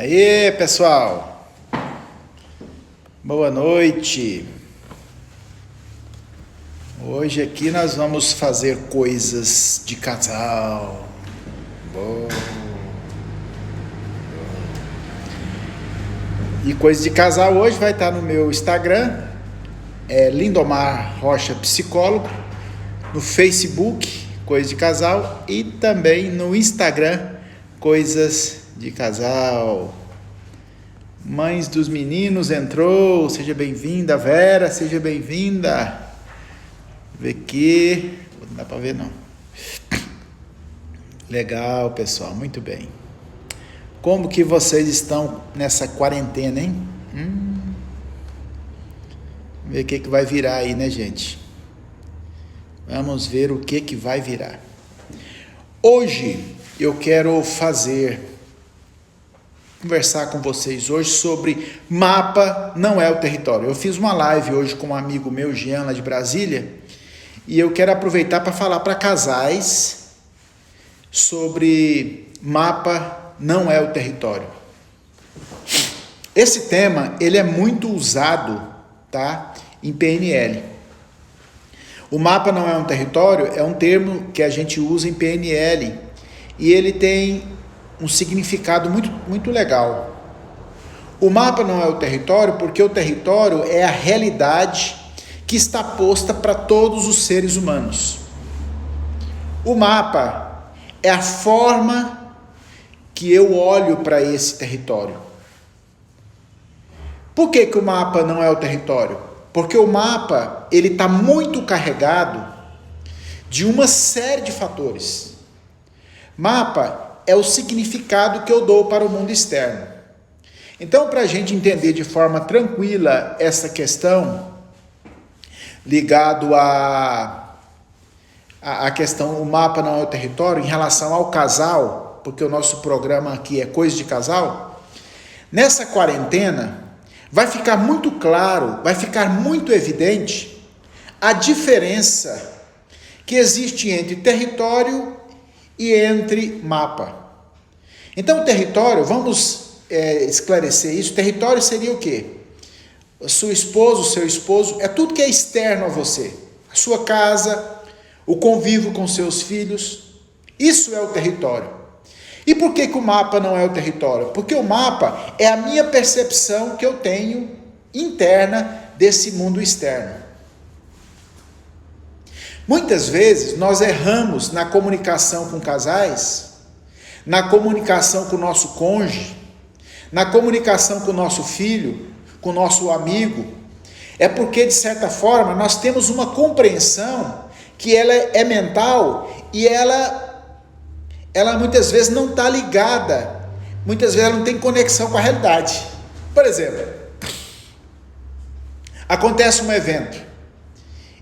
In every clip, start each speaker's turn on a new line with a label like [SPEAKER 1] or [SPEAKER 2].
[SPEAKER 1] Aê, pessoal! Boa noite! Hoje aqui nós vamos fazer coisas de casal. Boa. E coisas de casal hoje vai estar no meu Instagram, Lindomar Rocha Psicólogo, no Facebook, Coisas de Casal, e também no Instagram, Coisas de Casal. Mães dos meninos entrou, seja bem-vinda. Vera, seja bem-vinda. Vê aqui, não dá para ver não. Legal, pessoal, muito bem. Como que vocês estão nessa quarentena, hein? Ver o que vai virar aí, né, gente? Vamos ver o que vai virar. Hoje eu quero conversar com vocês hoje sobre mapa não é o território. Eu fiz uma live hoje com um amigo meu, Jean, lá de Brasília, e eu quero aproveitar para falar para casais sobre mapa não é o território. Esse tema, ele é muito usado, tá, em PNL. O mapa não é um território é um termo que a gente usa em PNL e ele tem um significado muito, muito legal. O mapa não é o território porque o território é a realidade que está posta para todos os seres humanos. O mapa é a forma que eu olho para esse território. Por que o mapa não é o território? Porque o mapa, ele está muito carregado de uma série de fatores. Mapa é o significado que eu dou para o mundo externo. Então, para a gente entender de forma tranquila essa questão, ligado à questão, o mapa não é o território, em relação ao casal, porque o nosso programa aqui é Coisas de Casal, nessa quarentena, vai ficar muito claro, vai ficar muito evidente a diferença que existe entre território e entre mapa. Então, território, vamos esclarecer isso. Território seria o quê? Sua esposa, o seu esposo, é tudo que é externo a você. A sua casa, o convívio com seus filhos, isso é o território. E por que o mapa não é o território? Porque o mapa é a minha percepção que eu tenho interna desse mundo externo. Muitas vezes nós erramos na comunicação com casais, na comunicação com o nosso cônjuge, na comunicação com o nosso filho, com o nosso amigo. É porque, de certa forma, nós temos uma compreensão que ela é mental e ela muitas vezes não está ligada, muitas vezes ela não tem conexão com a realidade. Por exemplo, acontece um evento,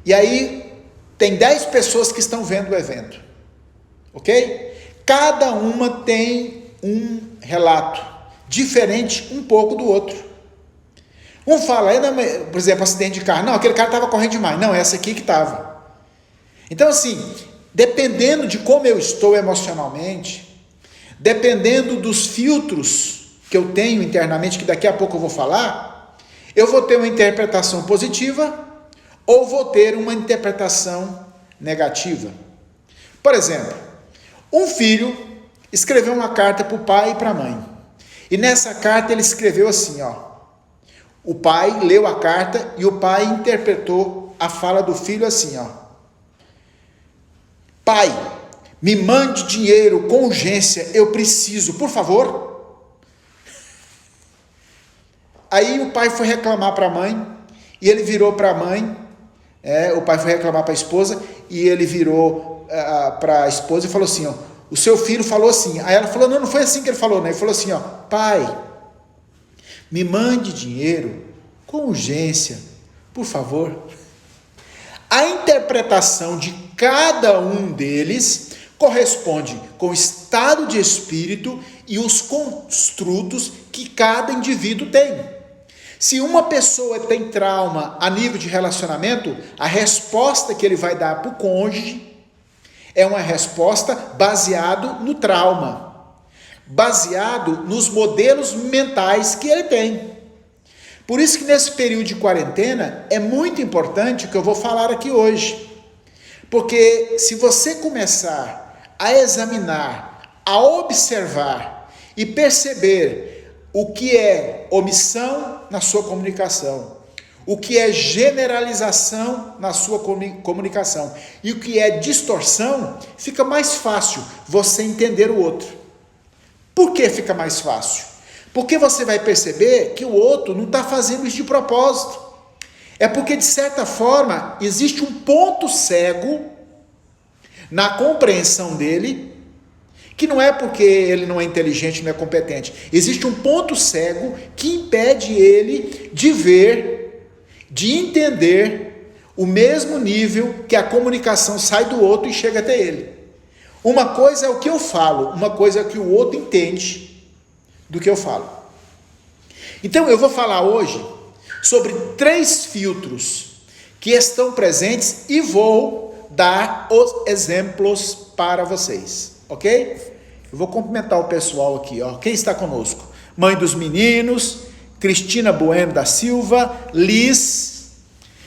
[SPEAKER 1] e aí tem 10 pessoas que estão vendo o evento, ok? Cada uma tem um relato, diferente um pouco do outro. Um fala, por exemplo, acidente de carro, não, aquele cara estava correndo demais, não, essa aqui que estava. Então assim, dependendo de como eu estou emocionalmente, dependendo dos filtros que eu tenho internamente, que daqui a pouco eu vou falar, eu vou ter uma interpretação positiva ou vou ter uma interpretação negativa. Por exemplo, um filho escreveu uma carta para o pai e para a mãe. E nessa carta ele escreveu assim, o pai leu a carta e o pai interpretou a fala do filho assim, pai, me mande dinheiro com urgência, eu preciso, por favor. Aí o pai foi reclamar para a mãe, e ele virou para a mãe, o pai foi reclamar para a esposa, e ele virou para a esposa e falou assim, o seu filho falou assim. Aí ela falou, não foi assim que ele falou, né? Ele falou assim, pai, me mande dinheiro com urgência, por favor. A interpretação de cada um deles corresponde com o estado de espírito e os construtos que cada indivíduo tem. Se uma pessoa tem trauma a nível de relacionamento, a resposta que ele vai dar para o cônjuge é uma resposta baseada no trauma. baseado nos modelos mentais que ele tem. Por isso que nesse período de quarentena é muito importante o que eu vou falar aqui hoje. Porque se você começar a examinar, a observar e perceber o que é omissão na sua comunicação, o que é generalização na sua comunicação e o que é distorção, fica mais fácil você entender o outro. Por que fica mais fácil? Porque você vai perceber que o outro não está fazendo isso de propósito. É porque, de certa forma, existe um ponto cego na compreensão dele, que não é porque ele não é inteligente, não é competente. Existe um ponto cego que impede ele de ver, de entender o mesmo nível que a comunicação sai do outro e chega até ele. Uma coisa é o que eu falo, uma coisa é o que o outro entende do que eu falo. Então eu vou falar hoje sobre 3 filtros que estão presentes e vou dar os exemplos para vocês, ok? Eu vou cumprimentar o pessoal aqui, ó. Quem está conosco? Mãe dos meninos, Cristina Bueno da Silva, Liz,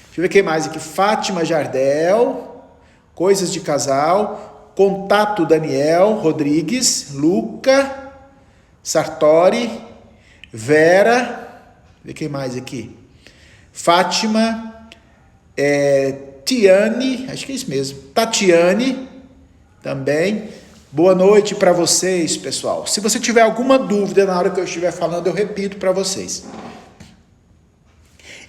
[SPEAKER 1] deixa eu ver quem mais aqui, Fátima Jardel, Coisas de Casal, Contato Daniel Rodrigues, Luca, Sartori, Vera, ver quem mais aqui, Fátima, Tiane, acho que é isso mesmo, Tatiane, também. Boa noite para vocês, pessoal. Se você tiver alguma dúvida na hora que eu estiver falando, eu repito para vocês.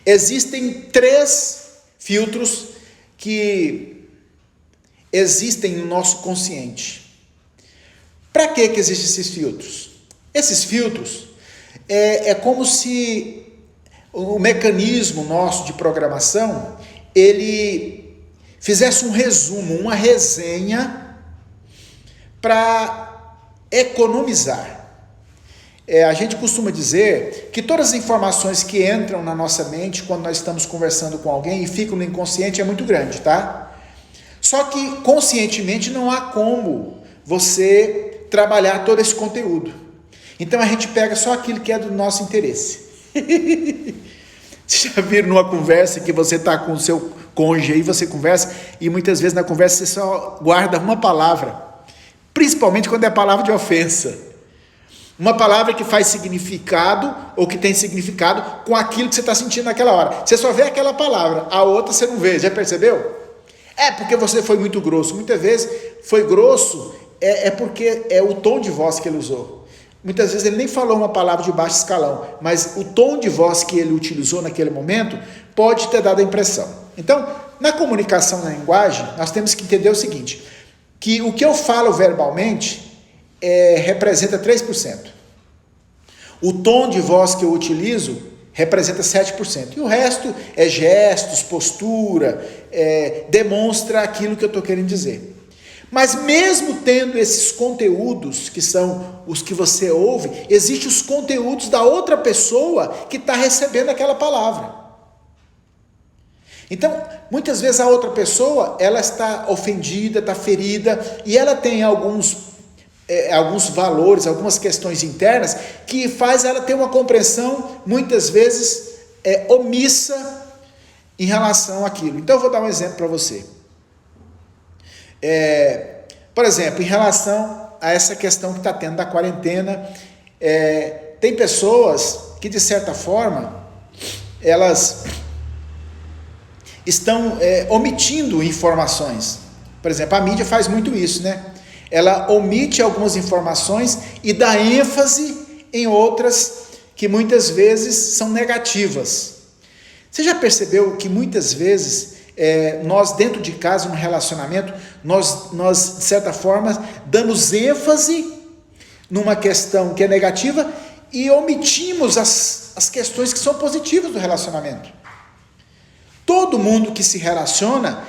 [SPEAKER 1] Existem 3 filtros que existem no nosso consciente. Para que existem esses filtros? Esses filtros é como se o mecanismo nosso de programação, ele fizesse um resumo, uma resenha para economizar. A gente costuma dizer que todas as informações que entram na nossa mente quando nós estamos conversando com alguém e ficam no inconsciente é muito grande, tá? Só que conscientemente não há como você trabalhar todo esse conteúdo. Então a gente pega só aquilo que é do nosso interesse. Vocês já viram numa conversa que você está com o seu cônjuge aí, você conversa e muitas vezes na conversa você só guarda uma palavra. Principalmente quando é palavra de ofensa. Uma palavra que faz significado ou que tem significado com aquilo que você está sentindo naquela hora. Você só vê aquela palavra, a outra você não vê, já percebeu? É porque você foi muito grosso. Muitas vezes foi grosso, porque é o tom de voz que ele usou. Muitas vezes ele nem falou uma palavra de baixo escalão, mas o tom de voz que ele utilizou naquele momento pode ter dado a impressão. Então, na comunicação, na linguagem, nós temos que entender o seguinte, que o que eu falo verbalmente representa 3%. O tom de voz que eu utilizo representa 7%. E o resto é gestos, postura, demonstra aquilo que eu estou querendo dizer. Mas mesmo tendo esses conteúdos, que são os que você ouve, existem os conteúdos da outra pessoa que está recebendo aquela palavra. Então, muitas vezes a outra pessoa, ela está ofendida, está ferida, e ela tem alguns valores, algumas questões internas, que faz ela ter uma compreensão, muitas vezes, omissa em relação àquilo. Então, eu vou dar um exemplo para você. Por exemplo, em relação a essa questão que está tendo da quarentena, tem pessoas que, de certa forma, elas estão omitindo informações. Por exemplo, a mídia faz muito isso, né? Ela omite algumas informações e dá ênfase em outras que muitas vezes são negativas. Você já percebeu que muitas vezes nós dentro de casa, no relacionamento, nós de certa forma damos ênfase numa questão que é negativa e omitimos as questões que são positivas do relacionamento? Todo mundo que se relaciona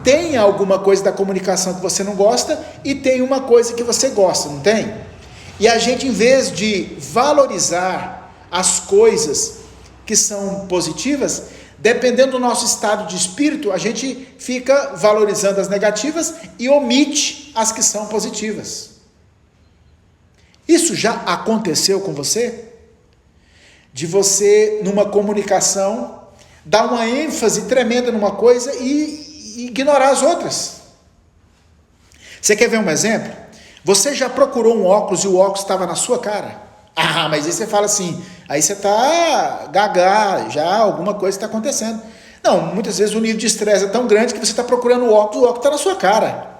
[SPEAKER 1] tem alguma coisa da comunicação que você não gosta e tem uma coisa que você gosta, não tem? E a gente, em vez de valorizar as coisas que são positivas, dependendo do nosso estado de espírito, a gente fica valorizando as negativas e omite as que são positivas. Isso já aconteceu com você? De você, numa comunicação, dar uma ênfase tremenda numa coisa e ignorar as outras. Você quer ver um exemplo? Você já procurou um óculos e o óculos estava na sua cara? Ah, mas aí você fala assim, aí você está gaga, já alguma coisa está acontecendo. Não, muitas vezes o nível de estresse é tão grande que você está procurando o óculos está na sua cara.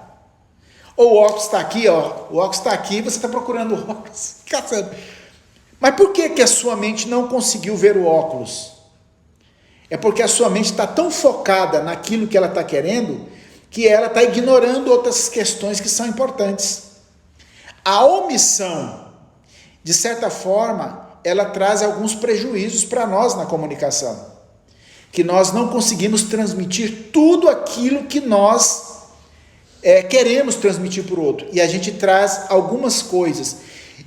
[SPEAKER 1] Ou o óculos está aqui, ó, o óculos está aqui e você está procurando o óculos. Caçando. Mas por que a sua mente não conseguiu ver o óculos? É porque a sua mente está tão focada naquilo que ela está querendo, que ela está ignorando outras questões que são importantes. A omissão, de certa forma, ela traz alguns prejuízos para nós na comunicação. Que nós não conseguimos transmitir tudo aquilo que nós queremos transmitir para o outro. E a gente traz algumas coisas.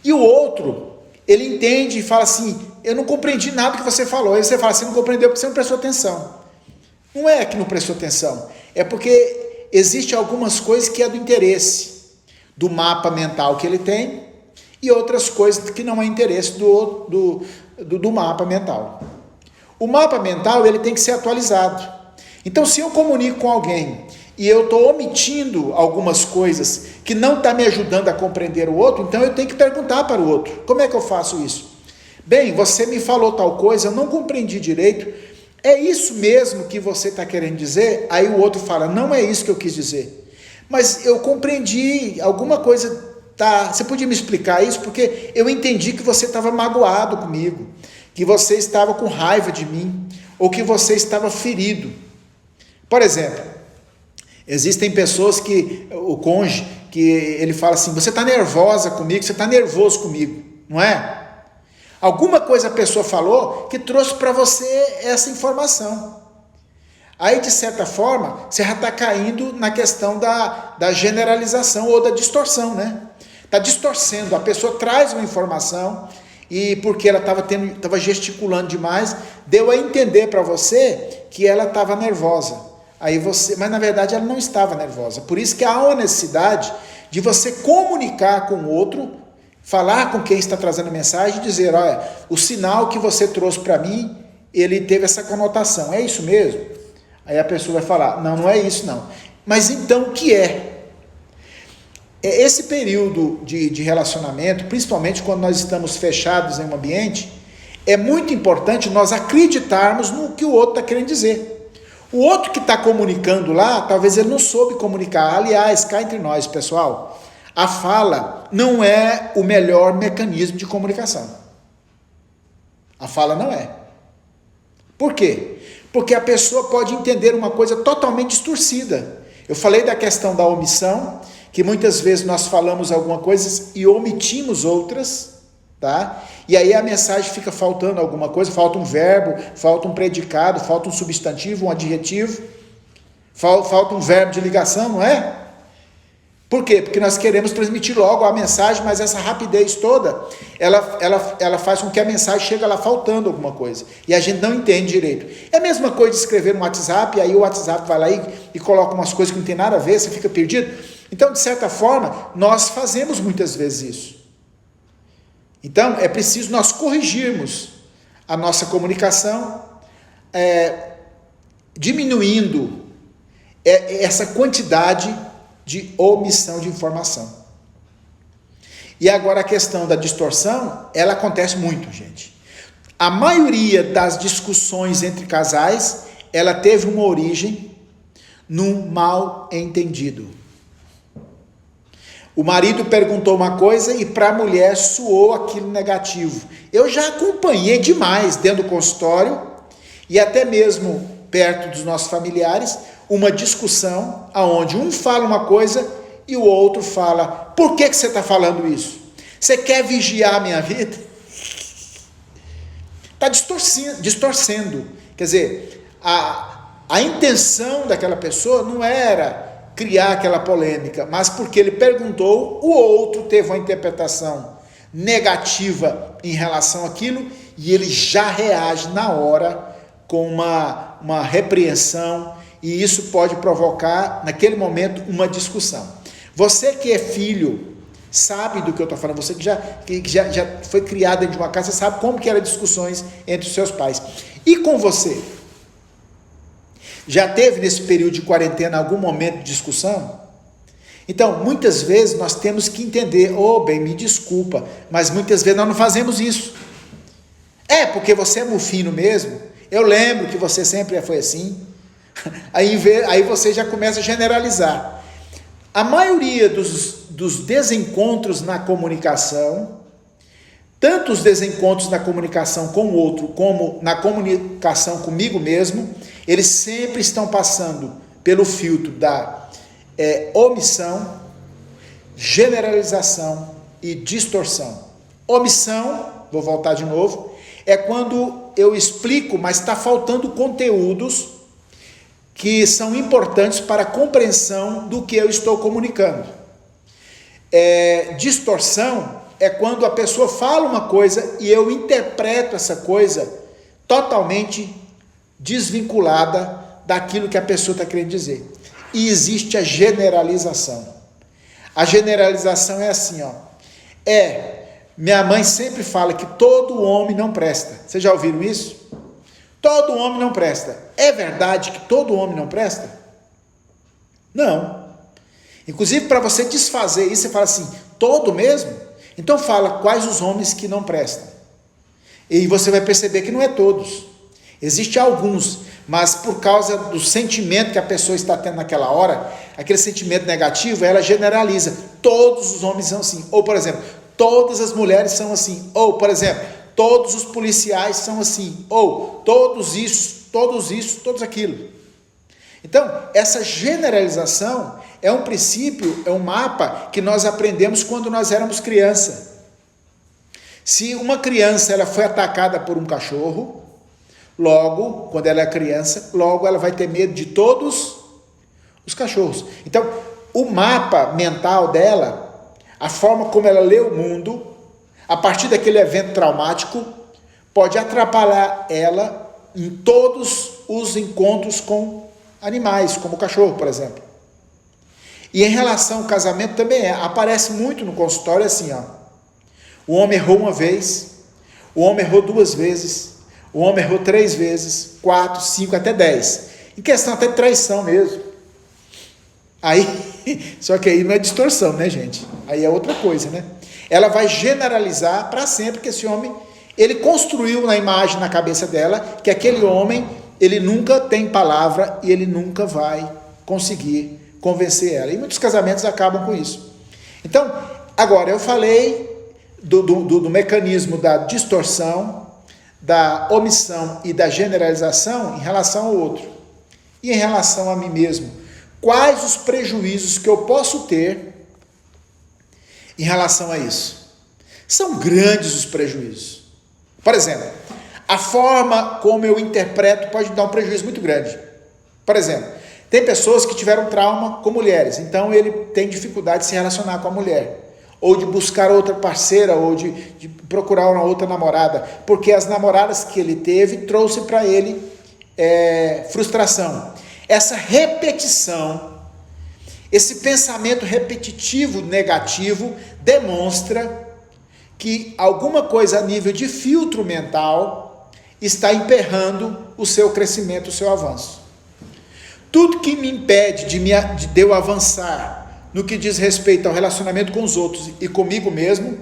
[SPEAKER 1] E o outro, ele entende e fala assim, eu não compreendi nada que você falou. Aí você fala, você não compreendeu porque você não prestou atenção. Não é que não prestou atenção, é porque existe algumas coisas que é do interesse do mapa mental que ele tem e outras coisas que não é interesse do mapa mental. O mapa mental ele tem que ser atualizado. Então, se eu comunico com alguém e eu estou omitindo algumas coisas que não está me ajudando a compreender o outro, então eu tenho que perguntar para o outro, como é que eu faço isso? Bem, você me falou tal coisa, eu não compreendi direito, é isso mesmo que você está querendo dizer? Aí o outro fala, não é isso que eu quis dizer, mas eu compreendi, alguma coisa, você podia me explicar isso? Porque eu entendi que você estava magoado comigo, que você estava com raiva de mim, ou que você estava ferido. Por exemplo, existem pessoas que, o cônjuge, que ele fala assim, você está nervosa comigo, você está nervoso comigo, não é? Alguma coisa a pessoa falou que trouxe para você essa informação. Aí, de certa forma, você já está caindo na questão da generalização ou da distorção, né? Está distorcendo, a pessoa traz uma informação e porque ela estava gesticulando demais, deu a entender para você que ela estava nervosa. Mas na verdade ela não estava nervosa. Por isso que há uma necessidade de você comunicar com o outro, falar com quem está trazendo a mensagem e dizer, olha, o sinal que você trouxe para mim, ele teve essa conotação, é isso mesmo? Aí a pessoa vai falar, não é isso não. Mas então o que é? Esse período de relacionamento, principalmente quando nós estamos fechados em um ambiente, é muito importante nós acreditarmos no que o outro está querendo dizer. O outro que está comunicando lá, talvez ele não soube comunicar. Aliás, cá entre nós, pessoal, a fala não é o melhor mecanismo de comunicação. A fala não é. Por quê? Porque a pessoa pode entender uma coisa totalmente distorcida. Eu falei da questão da omissão, que muitas vezes nós falamos algumas coisas e omitimos outras, tá? E aí a mensagem fica faltando alguma coisa, falta um verbo, falta um predicado, falta um substantivo, um adjetivo, falta um verbo de ligação, não é? Por quê? Porque nós queremos transmitir logo a mensagem, mas essa rapidez toda, ela faz com que a mensagem chegue lá faltando alguma coisa, e a gente não entende direito. É a mesma coisa de escrever no WhatsApp, e aí o WhatsApp vai lá e coloca umas coisas que não tem nada a ver, você fica perdido. Então, de certa forma, nós fazemos muitas vezes isso. Então, é preciso nós corrigirmos a nossa comunicação, diminuindo essa quantidade de omissão de informação. E agora a questão da distorção, ela acontece muito, gente. A maioria das discussões entre casais, ela teve uma origem num mal entendido. O marido perguntou uma coisa e para a mulher soou aquilo negativo. Eu já acompanhei demais dentro do consultório e até mesmo perto dos nossos familiares, uma discussão onde um fala uma coisa e o outro fala, por que você está falando isso? Você quer vigiar a minha vida? Está distorcendo. Quer dizer, a intenção daquela pessoa não era criar aquela polêmica, mas porque ele perguntou, o outro teve uma interpretação negativa em relação àquilo e ele já reage na hora com uma repreensão e isso pode provocar naquele momento uma discussão. Você que é filho, sabe do que eu estou falando, você que já foi criada dentro de uma casa, sabe como que eram discussões entre os seus pais. E com você? Já teve nesse período de quarentena algum momento de discussão? Então, muitas vezes nós temos que entender, bem, me desculpa, mas muitas vezes nós não fazemos isso. Porque você é mufino mesmo, eu lembro que você sempre foi assim, aí você já começa a generalizar. A maioria dos desencontros na comunicação, tanto os desencontros na comunicação com o outro, como na comunicação comigo mesmo, eles sempre estão passando pelo filtro da omissão, generalização e distorção. Omissão, vou voltar de novo, é quando eu explico, mas está faltando conteúdos que são importantes para a compreensão do que eu estou comunicando. Distorção é quando a pessoa fala uma coisa e eu interpreto essa coisa totalmente desvinculada daquilo que a pessoa está querendo dizer. E existe a generalização. A generalização é assim, minha mãe sempre fala que todo homem não presta. Vocês já ouviram isso? Todo homem não presta. É verdade que todo homem não presta? Não. Inclusive, para você desfazer isso, você fala assim, todo mesmo? Então fala quais os homens que não prestam. E você vai perceber que não é todos. Existem alguns, mas por causa do sentimento que a pessoa está tendo naquela hora, aquele sentimento negativo, ela generaliza. Todos os homens são assim. Ou, por exemplo, todas as mulheres são assim. Ou, por exemplo, todos os policiais são assim. Ou, todos isso, todos aquilo. Então, essa generalização é um princípio, é um mapa que nós aprendemos quando nós éramos criança. Se uma criança ela foi atacada por um cachorro, logo, quando ela é criança, logo ela vai ter medo de todos os cachorros. Então, o mapa mental dela, a forma como ela lê o mundo, a partir daquele evento traumático, pode atrapalhar ela em todos os encontros com animais, como o cachorro, por exemplo. E em relação ao casamento também aparece muito no consultório assim, o homem errou uma vez, o homem errou 2 vezes, o homem errou 3 vezes, 4, 5, até 10. Em questão até de traição mesmo. Aí, só que aí não é distorção, né, gente? Aí é outra coisa, né? Ela vai generalizar para sempre que esse homem, ele construiu na imagem, na cabeça dela, que aquele homem, ele nunca tem palavra e ele nunca vai conseguir convencer ela. E muitos casamentos acabam com isso. Então, agora eu falei do mecanismo da distorção, da omissão e da generalização em relação ao outro. E em relação a mim mesmo, quais os prejuízos que eu posso ter em relação a isso? São grandes os prejuízos. Por exemplo, a forma como eu interpreto pode dar um prejuízo muito grande. Por exemplo, tem pessoas que tiveram trauma com mulheres, então ele tem dificuldade de se relacionar com a mulher, ou de buscar outra parceira, ou de procurar uma outra namorada, porque as namoradas que ele teve trouxe para ele frustração. Essa repetição, esse pensamento repetitivo negativo demonstra que alguma coisa a nível de filtro mental está emperrando o seu crescimento, o seu avanço. Tudo que me impede de eu avançar no que diz respeito ao relacionamento com os outros e comigo mesmo,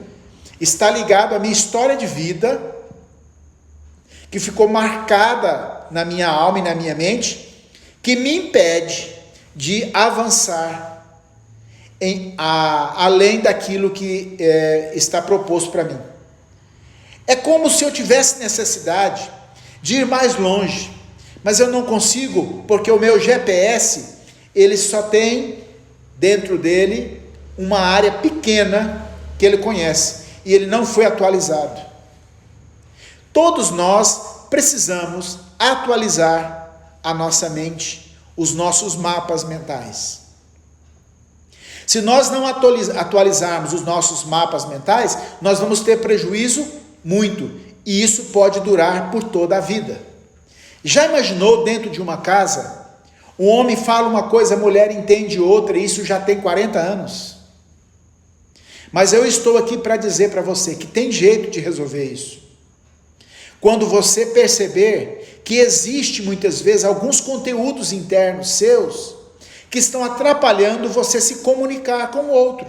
[SPEAKER 1] está ligado à minha história de vida, que ficou marcada na minha alma e na minha mente, que me impede de avançar além daquilo que está proposto para mim. É como se eu tivesse necessidade de ir mais longe, mas eu não consigo, porque o meu GPS, ele só tem dentro dele uma área pequena que ele conhece, e ele não foi atualizado. Todos nós precisamos atualizar a nossa mente, os nossos mapas mentais. Se nós não atualizarmos os nossos mapas mentais, nós vamos ter prejuízo muito, e isso pode durar por toda a vida. Já imaginou dentro de uma casa, um homem fala uma coisa, a mulher entende outra, e isso já tem 40 anos? Mas eu estou aqui para dizer para você que tem jeito de resolver isso. Quando você perceber que existe muitas vezes alguns conteúdos internos seus que estão atrapalhando você se comunicar com o outro.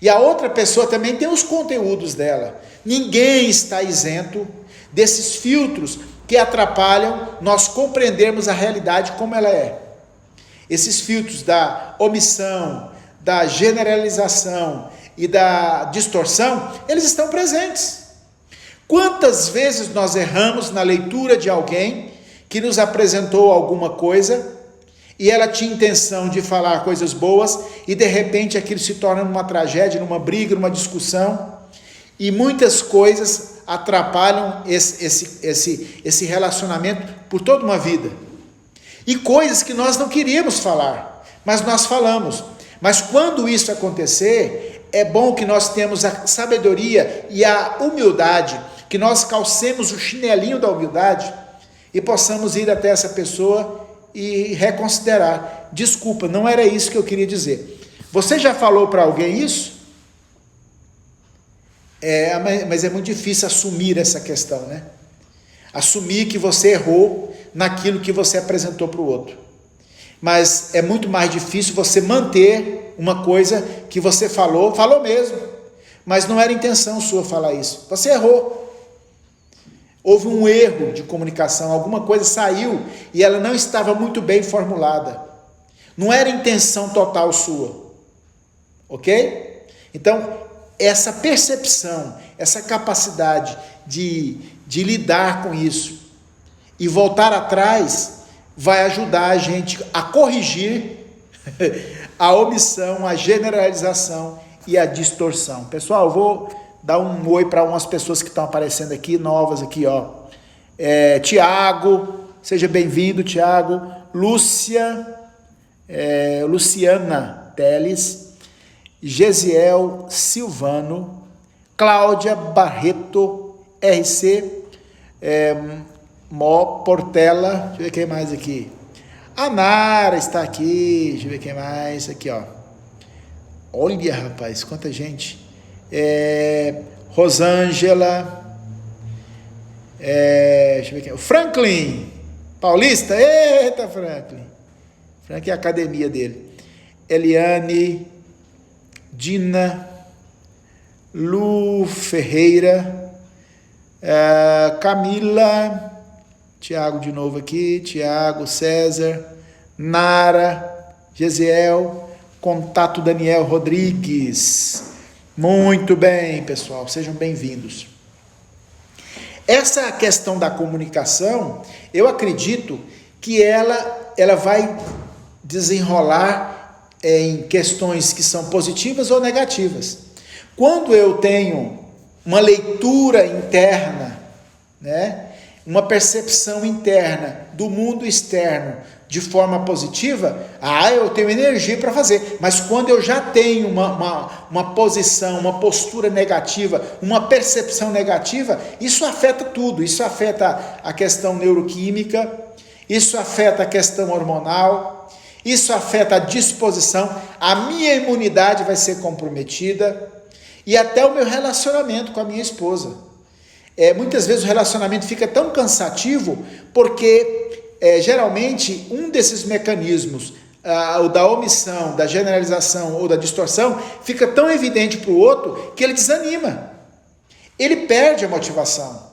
[SPEAKER 1] E a outra pessoa também tem os conteúdos dela. Ninguém está isento desses filtros que atrapalham nós compreendermos a realidade como ela é. Esses filtros da omissão, da generalização e da distorção, eles estão presentes. Quantas vezes nós erramos na leitura de alguém que nos apresentou alguma coisa e ela tinha intenção de falar coisas boas e de repente aquilo se torna uma tragédia, numa briga, numa discussão, e muitas coisas atrapalham esse relacionamento por toda uma vida. E coisas que nós não queríamos falar, mas nós falamos. Mas quando isso acontecer, é bom que nós tenhamos a sabedoria e a humildade, que nós calcemos o chinelinho da humildade e possamos ir até essa pessoa e reconsiderar. Desculpa, não era isso que eu queria dizer. Você já falou para alguém isso? Mas é muito difícil assumir essa questão, né? Assumir que você errou naquilo que você apresentou para o outro. Mas é muito mais difícil você manter uma coisa que você falou mesmo, mas não era intenção sua falar isso. Você errou. Houve um erro de comunicação, alguma coisa saiu e ela não estava muito bem formulada. Não era intenção total sua. Ok? Então, essa percepção, essa capacidade de lidar com isso e voltar atrás vai ajudar a gente a corrigir a omissão, a generalização e a distorção. Pessoal, eu vou dar um oi para umas pessoas que estão aparecendo aqui, novas aqui, ó. Tiago, seja bem-vindo, Tiago. Luciana Teles, Gesiel Silvano, Cláudia Barreto, RC, Portela, deixa eu ver quem mais aqui. A Nara está aqui, deixa eu ver quem mais, aqui, ó. Olha, rapaz, quanta gente. Rosângela, deixa eu ver quem. O Franklin, paulista, eita Franklin é a academia dele. Eliane, Dina, Lu Ferreira, Camila, Tiago de novo aqui, Tiago, César, Nara, Gesiel, Contato Daniel Rodrigues. Muito bem, pessoal, sejam bem-vindos. Essa questão da comunicação, eu acredito que ela vai desenrolar em questões que são positivas ou negativas. Quando eu tenho uma leitura interna, né, uma percepção interna do mundo externo de forma positiva, eu tenho energia para fazer. Mas quando eu já tenho uma posição, uma postura negativa, uma percepção negativa, isso afeta tudo. Isso afeta a questão neuroquímica, isso afeta a questão hormonal, isso afeta a disposição, a minha imunidade vai ser comprometida e até o meu relacionamento com a minha esposa. Muitas vezes o relacionamento fica tão cansativo porque geralmente um desses mecanismos, o da omissão, da generalização ou da distorção, fica tão evidente para o outro que ele desanima, ele perde a motivação.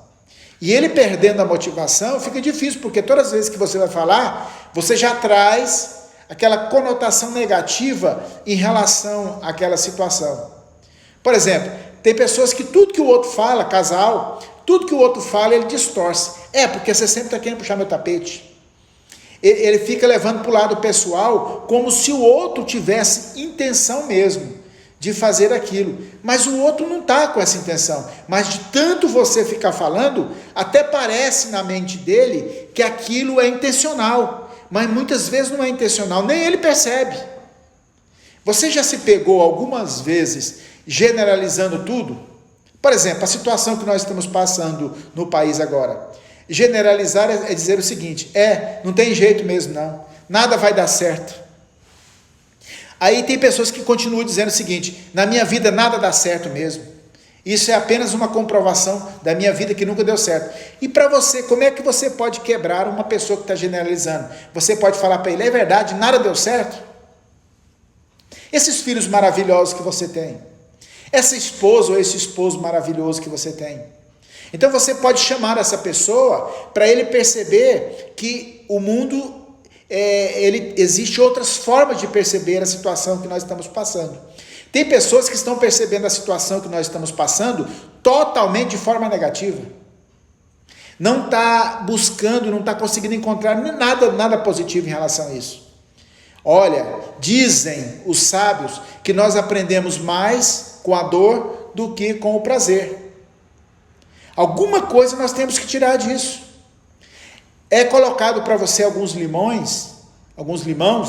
[SPEAKER 1] E ele perdendo a motivação fica difícil, porque todas as vezes que você vai falar, você já traz aquela conotação negativa em relação àquela situação. Por exemplo, tem pessoas que tudo que o outro fala, casal, tudo que o outro fala, ele distorce. Porque você sempre está querendo puxar meu tapete. Ele fica levando para o lado pessoal, como se o outro tivesse intenção mesmo de fazer aquilo. Mas o outro não está com essa intenção. Mas de tanto você ficar falando, até parece na mente dele que aquilo é intencional. Mas muitas vezes não é intencional, nem ele percebe. Você já se pegou algumas vezes generalizando tudo? Por exemplo, a situação que nós estamos passando no país agora. Generalizar é dizer o seguinte: não tem jeito mesmo não, nada vai dar certo. Aí tem pessoas que continuam dizendo o seguinte: na minha vida nada dá certo mesmo. Isso é apenas uma comprovação da minha vida que nunca deu certo. E para você, como é que você pode quebrar uma pessoa que está generalizando? Você pode falar para ele: é verdade, nada deu certo? Esses filhos maravilhosos que você tem, essa esposa ou esse esposo maravilhoso que você tem. Então você pode chamar essa pessoa para ele perceber que o mundo, existe outras formas de perceber a situação que nós estamos passando. Tem pessoas que estão percebendo a situação que nós estamos passando totalmente de forma negativa. Não está buscando, não está conseguindo encontrar nada positivo em relação a isso. Olha, dizem os sábios que nós aprendemos mais com a dor do que com o prazer. Alguma coisa nós temos que tirar disso. É colocado para você alguns limões,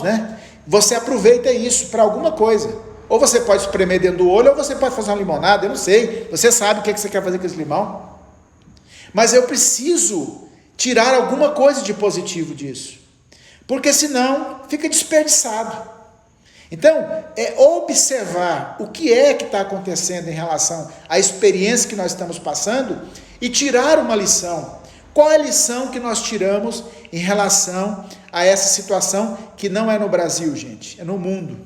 [SPEAKER 1] né? Você aproveita isso para alguma coisa. Ou você pode espremer dentro do olho, ou você pode fazer uma limonada, eu não sei. Você sabe o que você quer fazer com esse limão. Mas eu preciso tirar alguma coisa de positivo disso. Porque senão fica desperdiçado. Então, é observar o que é que está acontecendo em relação à experiência que nós estamos passando e tirar uma lição. Qual é a lição que nós tiramos em relação a essa situação que não é no Brasil, gente, é no mundo?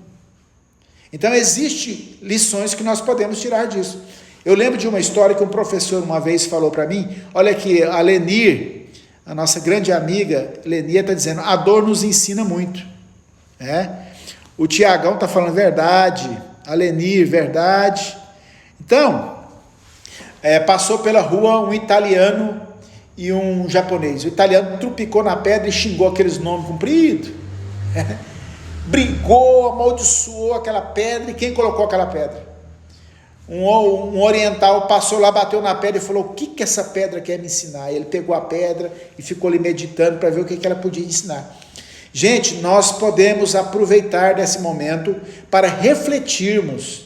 [SPEAKER 1] Então, existem lições que nós podemos tirar disso. Eu lembro de uma história que um professor uma vez falou para mim. Olha aqui, a Lenir, a nossa grande amiga Lenir, está dizendo: a dor nos ensina muito. O Tiagão está falando verdade, a Lenir, verdade. Então, passou pela rua um italiano e um japonês. O italiano trupicou na pedra e xingou aqueles nomes compridos. Brigou, amaldiçoou aquela pedra. E quem colocou aquela pedra? Um oriental passou lá, bateu na pedra e falou: o que essa pedra quer me ensinar? E ele pegou a pedra e ficou ali meditando para ver o que ela podia ensinar. Gente, nós podemos aproveitar desse momento para refletirmos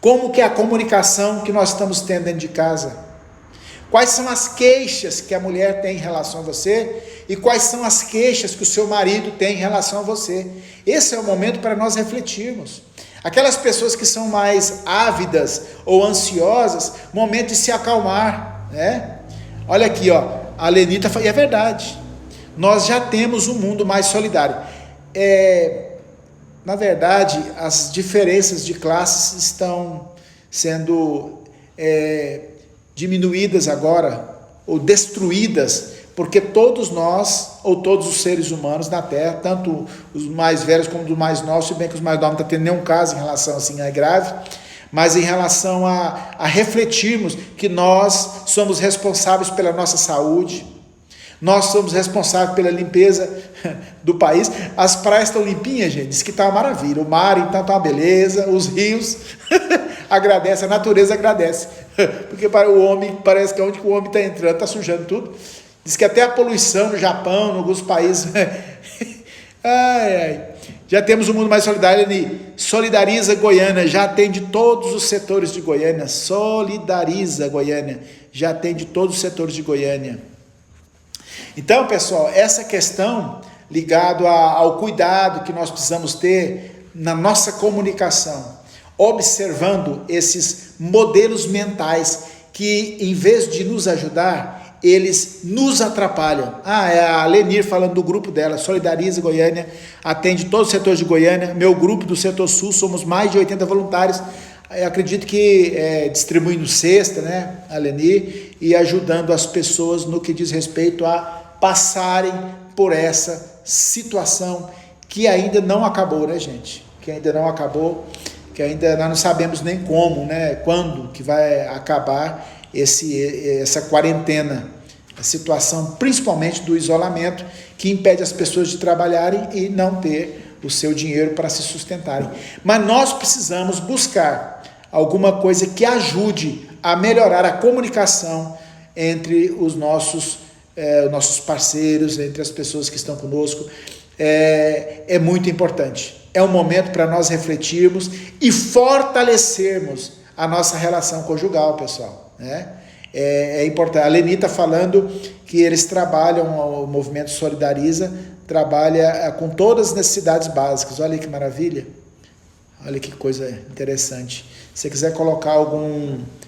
[SPEAKER 1] como que é a comunicação que nós estamos tendo dentro de casa. Quais são as queixas que a mulher tem em relação a você e quais são as queixas que o seu marido tem em relação a você. Esse é o momento para nós refletirmos. Aquelas pessoas que são mais ávidas ou ansiosas, momento de se acalmar, né? Olha aqui, a Lenita fala, e é verdade, nós já temos um mundo mais solidário. Na verdade, as diferenças de classes estão sendo diminuídas agora, ou destruídas, porque todos nós, ou todos os seres humanos na Terra, tanto os mais velhos como os mais novos, se bem que os mais novos não estão tendo nenhum caso em relação assim a grave, mas em relação a refletirmos que nós somos responsáveis pela nossa saúde, nós somos responsáveis pela limpeza do país. As praias estão limpinhas, gente, diz que está uma maravilha, o mar então está uma beleza, os rios agradece, a natureza agradece, porque para o homem, parece que onde o homem está entrando, está sujando tudo. Diz que até a poluição no Japão, em alguns países, já temos um mundo mais solidário. Ele solidariza Goiânia, já atende todos os setores de Goiânia, solidariza Goiânia, já atende todos os setores de Goiânia. Então, pessoal, essa questão ligada ao cuidado que nós precisamos ter na nossa comunicação, observando esses modelos mentais que, em vez de nos ajudar, eles nos atrapalham. É a Lenir falando do grupo dela, Solidariza Goiânia, atende todos os setores de Goiânia. Meu grupo do setor sul, somos mais de 80 voluntários, eu acredito que distribuindo cesta, né, a Lenir, e ajudando as pessoas no que diz respeito a passarem por essa situação que ainda não acabou, né, gente? Que ainda não acabou, que ainda nós não sabemos nem como, né, quando que vai acabar essa quarentena, a situação principalmente do isolamento, que impede as pessoas de trabalharem e não ter o seu dinheiro para se sustentarem. Mas nós precisamos buscar alguma coisa que ajude a melhorar a comunicação entre os nossos parceiros, entre as pessoas que estão conosco. É muito importante. É um momento para nós refletirmos e fortalecermos a nossa relação conjugal, pessoal. É importante. A Leni está falando que eles trabalham, o movimento Solidariza trabalha com todas as necessidades básicas. Olha que maravilha. Olha que coisa interessante. Se você quiser colocar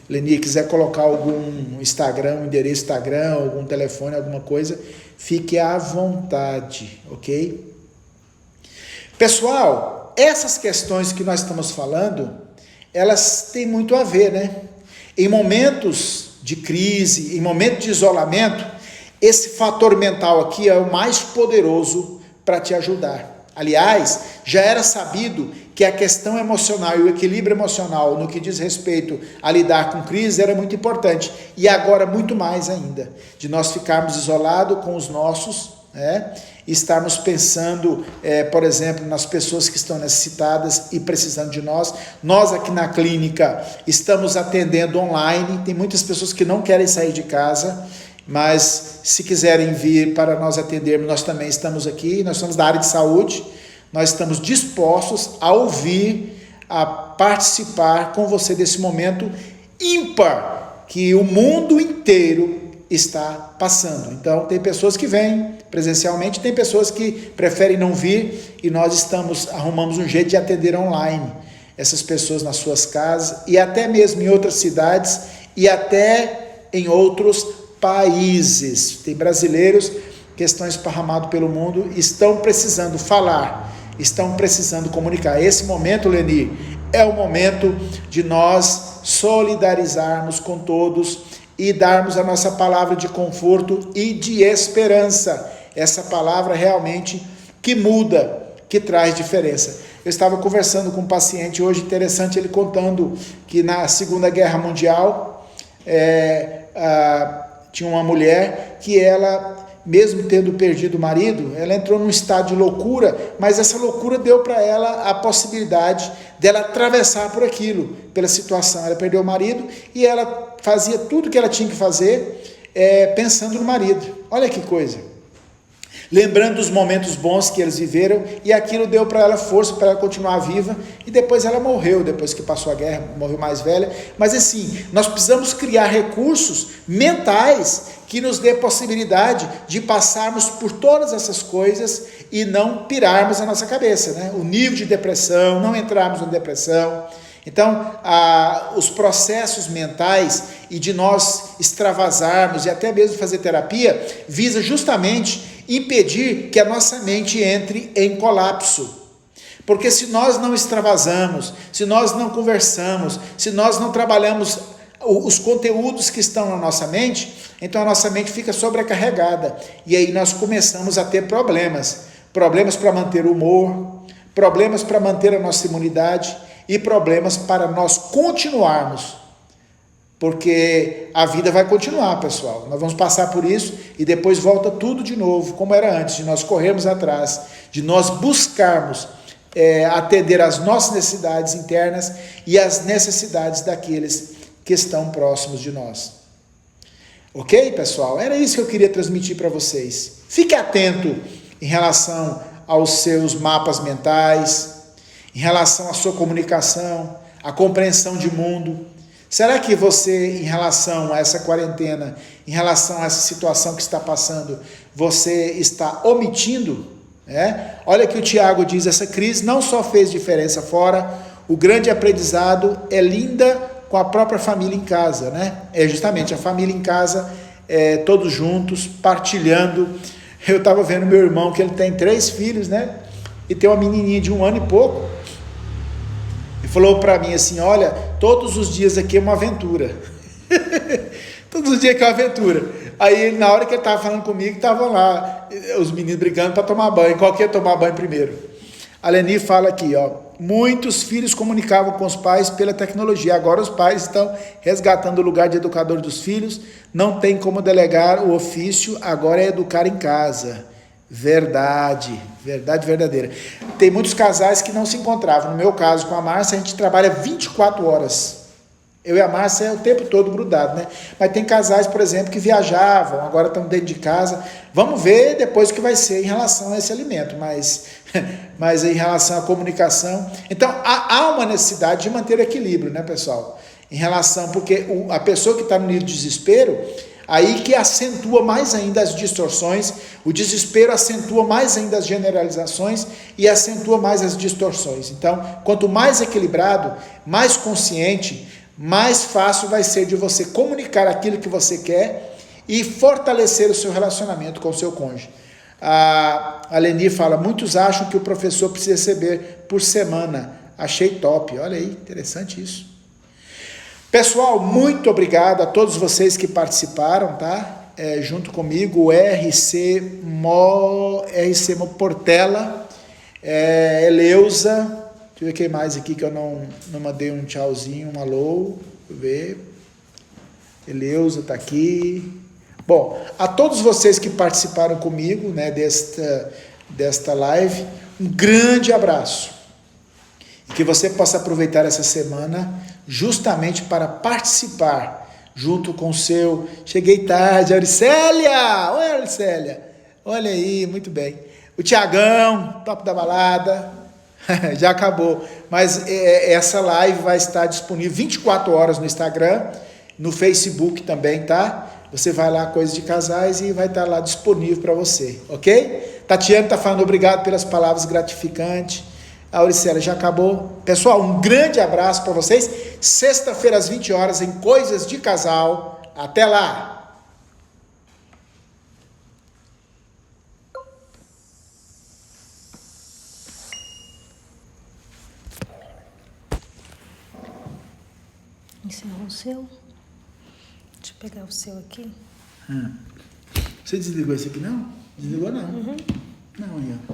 [SPEAKER 1] Leni, quiser colocar algum Instagram, um endereço Instagram, algum telefone, alguma coisa, fique à vontade, ok? Pessoal, essas questões que nós estamos falando, elas têm muito a ver, né? Em momentos de crise, em momentos de isolamento, esse fator mental aqui é o mais poderoso para te ajudar. Aliás, já era sabido que a questão emocional e o equilíbrio emocional no que diz respeito a lidar com crise era muito importante. E agora muito mais ainda, de nós ficarmos isolados com os nossos, e estarmos pensando, por exemplo, nas pessoas que estão necessitadas e precisando de nós. Nós aqui na clínica estamos atendendo online, tem muitas pessoas que não querem sair de casa, mas se quiserem vir para nós atendermos, nós também estamos aqui, nós somos da área de saúde, nós estamos dispostos a ouvir, a participar com você desse momento ímpar que o mundo inteiro está passando. Então, tem pessoas que vêm presencialmente, tem pessoas que preferem não vir e nós arrumamos um jeito de atender online essas pessoas nas suas casas e até mesmo em outras cidades e até em outros países. Tem brasileiros que estão esparramados pelo mundo, estão precisando falar, estão precisando comunicar. Esse momento, Leni, é o momento de nós solidarizarmos com todos e darmos a nossa palavra de conforto e de esperança. Essa palavra realmente que muda, que traz diferença. Eu estava conversando com um paciente hoje, interessante, ele contando que na Segunda Guerra Mundial, tinha uma mulher que ela, mesmo tendo perdido o marido, ela entrou num estado de loucura, mas essa loucura deu para ela a possibilidade dela atravessar por aquilo, pela situação. Ela perdeu o marido e ela fazia tudo que ela tinha que fazer, pensando no marido. Olha que coisa. Lembrando dos momentos bons que eles viveram, e aquilo deu para ela força para ela continuar viva, e depois ela morreu, depois que passou a guerra, morreu mais velha. Mas assim, nós precisamos criar recursos mentais que nos dê possibilidade de passarmos por todas essas coisas e não pirarmos a nossa cabeça, né? O nível de depressão, não entrarmos na depressão. Então, os processos mentais e de nós extravasarmos e até mesmo fazer terapia, visa justamente impedir que a nossa mente entre em colapso. Porque se nós não extravasamos, se nós não conversamos, se nós não trabalhamos os conteúdos que estão na nossa mente, então a nossa mente fica sobrecarregada. E aí nós começamos a ter problemas. Problemas para manter o humor, problemas para manter a nossa imunidade e problemas para nós continuarmos. Porque a vida vai continuar, pessoal. Nós vamos passar por isso e depois volta tudo de novo, como era antes, de nós corrermos atrás, de nós buscarmos atender às nossas necessidades internas e às necessidades daqueles que estão próximos de nós. Ok, pessoal? Era isso que eu queria transmitir para vocês. Fique atento em relação aos seus mapas mentais, em relação à sua comunicação, à compreensão de mundo. Será que você, em relação a essa quarentena, em relação a essa situação que está passando, você está omitindo? Olha que o Tiago diz, essa crise não só fez diferença fora, o grande aprendizado é linda com a própria família em casa, né? É justamente a família em casa, todos juntos, partilhando. Eu estava vendo meu irmão, que ele tem 3 filhos, né? E tem uma menininha de 1 ano e pouco. Ele falou para mim assim, olha, todos os dias aqui é uma aventura. Todos os dias aqui é uma aventura. Aí, na hora que ele estava falando comigo, estavam lá os meninos brigando para tomar banho. Qual que ia tomar banho primeiro? A Leni fala aqui, ó, muitos filhos comunicavam com os pais pela tecnologia. Agora os pais estão resgatando o lugar de educador dos filhos. Não tem como delegar o ofício, agora é educar em casa. Verdade, verdade verdadeira. Tem muitos casais que não se encontravam. No meu caso, com a Márcia, a gente trabalha 24 horas. Eu e a Márcia o tempo todo grudado, né? Mas tem casais, por exemplo, que viajavam, agora estão dentro de casa. Vamos ver depois o que vai ser em relação a esse alimento, mas em relação à comunicação. Então, há uma necessidade de manter equilíbrio, né, pessoal? Em relação, porque a pessoa que está no nível de desespero, Aí que acentua mais ainda as distorções, o desespero acentua mais ainda as generalizações e acentua mais as distorções. Então, quanto mais equilibrado, mais consciente, mais fácil vai ser de você comunicar aquilo que você quer e fortalecer o seu relacionamento com o seu cônjuge. A Leni fala, muitos acham que o professor precisa receber por semana. Achei top, olha aí, interessante isso. Pessoal, muito obrigado a todos vocês que participaram, tá? Junto comigo, o RC Portela, Eleusa, deixa eu ver quem mais aqui que eu não mandei um tchauzinho, um alô, deixa eu ver. Eleusa tá aqui. Bom, a todos vocês que participaram comigo, né, desta live, um grande abraço. E que você possa aproveitar essa semana justamente para participar junto com o seu... Cheguei tarde, Auricélia! Oi, Auricélia! Olha aí, muito bem. O Tiagão, top da balada, já acabou. Mas essa live vai estar disponível 24 horas no Instagram, no Facebook também, tá? Você vai lá, Coisas de Casais, e vai estar lá disponível para você, ok? Tatiana está falando obrigado pelas palavras gratificantes. A Auricélia já acabou. Pessoal, um grande abraço para vocês. Sexta-feira às 20 horas em Coisas de Casal. Até lá!
[SPEAKER 2] Encerrou o seu? Deixa eu pegar o seu aqui.
[SPEAKER 1] Você desligou esse aqui não? Desligou não?
[SPEAKER 2] Uhum.
[SPEAKER 1] Não, aí ó.